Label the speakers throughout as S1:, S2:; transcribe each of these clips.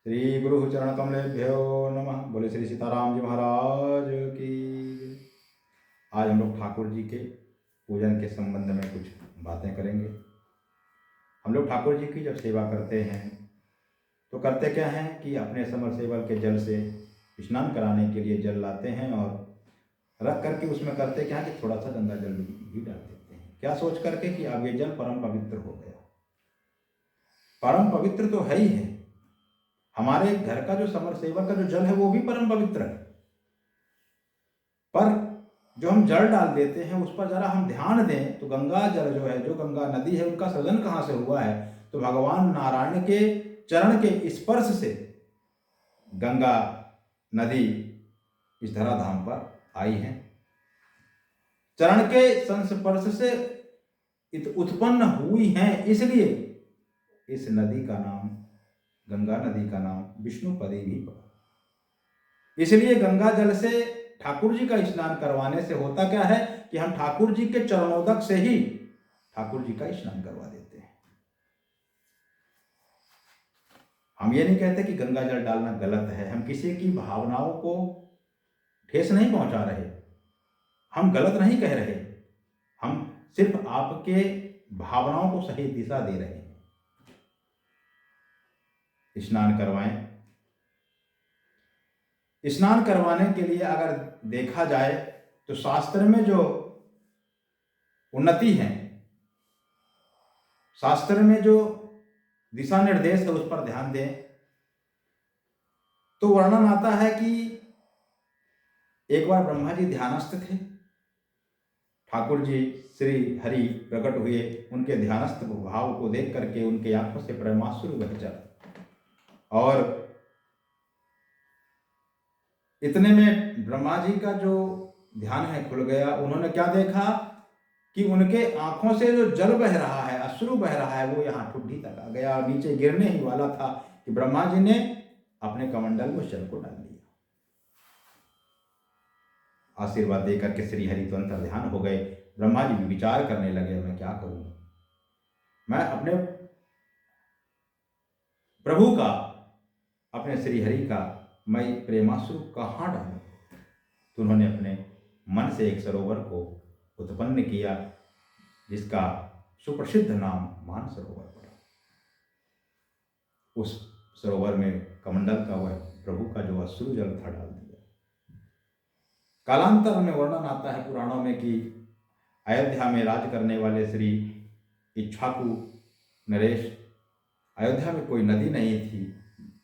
S1: श्री गुरु चरण कमलेभ्यो नमः। बोले श्री सीताराम जी महाराज की। आज हम लोग ठाकुर जी के पूजन के संबंध में कुछ बातें करेंगे। हम लोग ठाकुर जी की जब सेवा करते हैं तो करते क्या हैं कि अपने समरसेबल के जल से स्नान कराने के लिए जल लाते हैं और रख करके उसमें करते क्या है कि थोड़ा सा गंगा जल भी डाल देते हैं। क्या सोच करके कि अब ये जल परम पवित्र हो गया। परम पवित्र तो है ही है, हमारे घर का जो समरसेबल का जो जल है वो भी परम पवित्र है, पर जो हम जल डाल देते हैं उस पर जरा हम ध्यान दें तो गंगा जल जो है, जो गंगा नदी है, उनका सृजन कहाँ से हुआ है? तो भगवान नारायण के चरण के स्पर्श से गंगा नदी इस धराधाम पर आई है। चरण के संस्पर्श से उत्पन्न हुई हैं, इसलिए इस नदी का नाम, गंगा नदी का नाम विष्णुपदी भी पड़ा। इसलिए गंगा जल से ठाकुर जी का स्नान करवाने से होता क्या है कि हम ठाकुर जी के चरणोदक से ही ठाकुर जी का स्नान करवा देते हैं। हम ये नहीं कहते कि गंगा जल डालना गलत है, हम किसी की भावनाओं को ठेस नहीं पहुंचा रहे, हम गलत नहीं कह रहे, हम सिर्फ आपके भावनाओं को सही दिशा दे रहे हैं। स्नान करवाएं। स्नान करवाने के लिए अगर देखा जाए तो शास्त्र में जो उन्नति है, शास्त्र में जो दिशा निर्देश है उस पर ध्यान दें तो वर्णन आता है कि एक बार ब्रह्मा जी ध्यानस्थ थे, ठाकुर जी श्री हरि प्रकट हुए, उनके ध्यानस्थ भाव को देख करके उनके आंखों से प्रेमाश्रु बह चला और इतने में ब्रह्मा जी का जो ध्यान है खुल गया। उन्होंने क्या देखा कि उनके आंखों से जो जल बह रहा है, अश्रु बह रहा है, वो यहाँ ठुड्डी तक आ गया और नीचे गिरने ही वाला था कि ब्रह्मा जी ने अपने कमंडल में उस जल को डाल दिया। आशीर्वाद देकर के श्री हरि तो अंतर ध्यान हो गए। ब्रह्मा जी भी विचार करने लगे, मैं क्या करूं, मैं अपने प्रभु का, अपने श्री हरि का मैं प्रेमाश्रु कहाँ डालूं? तो उन्होंने अपने मन से एक सरोवर को उत्पन्न किया जिसका सुप्रसिद्ध नाम मानसरोवर पड़ा। उस सरोवर में कमंडल का वह प्रभु का जो अश्रु जल था डाल दिया। कालांतर में वर्णन आता है पुराणों में कि अयोध्या में राज करने वाले श्री इक्ष्वाकु नरेश, अयोध्या में कोई नदी नहीं थी।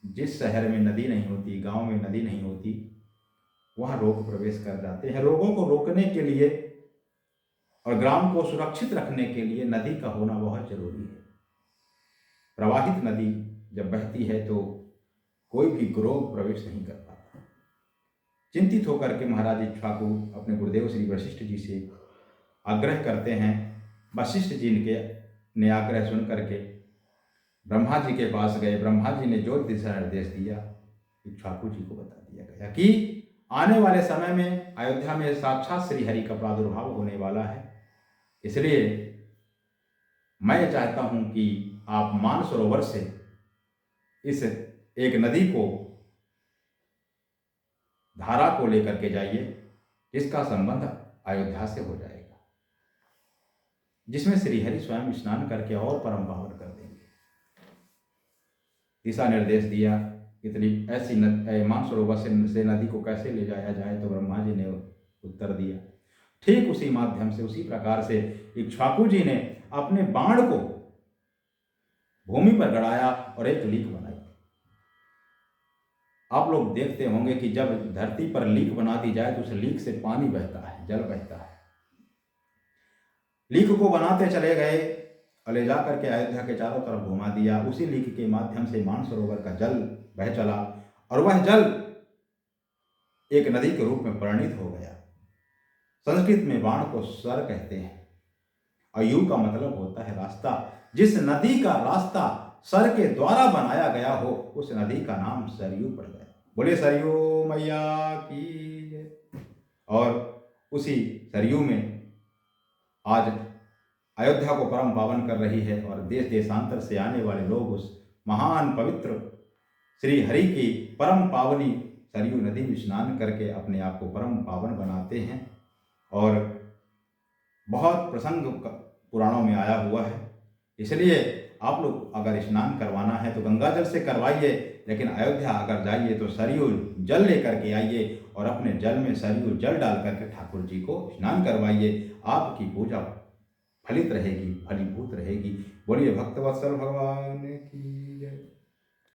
S1: जिस शहर में नदी नहीं होती, गांव में नदी नहीं होती, वहां रोग प्रवेश कर जाते हैं। रोगों को रोकने के लिए और ग्राम को सुरक्षित रखने के लिए नदी का होना बहुत जरूरी है। प्रवाहित नदी जब बहती है तो कोई भी रोग प्रवेश नहीं कर पाता। चिंतित होकर के महाराज इक्ष्वाकु अपने गुरुदेव श्री वशिष्ठ जी से आग्रह करते हैं। वशिष्ठ जी ने आग्रह सुन करके ब्रह्मा जी के पास गए। ब्रह्मा जी ने जो दिशा निर्देश दिया इक्ष्वाकु जी को बता दिया गया कि आने वाले समय में अयोध्या में साक्षात श्री हरि का प्रादुर्भाव होने वाला है, इसलिए मैं चाहता हूं कि आप मानसरोवर से इस एक नदी को, धारा को लेकर के जाइए जिसका संबंध अयोध्या से हो जाएगा, जिसमें श्री हरि स्वयं स्नान करके और परम पावन कर देंगे। दिशा निर्देश दिया। इतनी ऐसी मानसरोवर से नदी को कैसे ले जाया जाए, तो ब्रह्मा जी ने उत्तर दिया। ठीक उसी माध्यम से, उसी प्रकार से इक्ष्वाकु जी ने अपने बाण को भूमि पर गड़ाया और एक लीक बनाई। आप लोग देखते होंगे कि जब धरती पर लीक बना दी जाए तो उस लीक से पानी बहता है, जल बहता है। लीक को बनाते चले गए और ले जाकर के अयोध्या के चारों तरफ घुमा दिया। उसी लीक के माध्यम से मानसरोवर का जल बह चला और वह जल एक नदी के रूप में परिणित हो गया। संस्कृत में बाण को सर कहते हैं और यू का मतलब होता है रास्ता। जिस नदी का रास्ता सर के द्वारा बनाया गया हो उस नदी का नाम सरयू पड़ गया। बोले सरयू मैया की। और उसी सरयू में आज अयोध्या को परम पावन कर रही है और देश देशांतर से आने वाले लोग उस महान पवित्र श्री हरि की परम पावनी सरयू नदी में स्नान करके अपने आप को परम पावन बनाते हैं। और बहुत प्रसंग पुराणों में आया हुआ है, इसलिए आप लोग अगर स्नान करवाना है तो गंगा जल से करवाइए, लेकिन अयोध्या अगर जाइए तो सरयू जल लेकर के आइए और अपने जल में सरयू जल डाल करके ठाकुर जी को स्नान करवाइए। आपकी पूजा फलित रहेगी, फलीभूत रहेगी। बोलिए भक्तवत्सल भगवान की जय।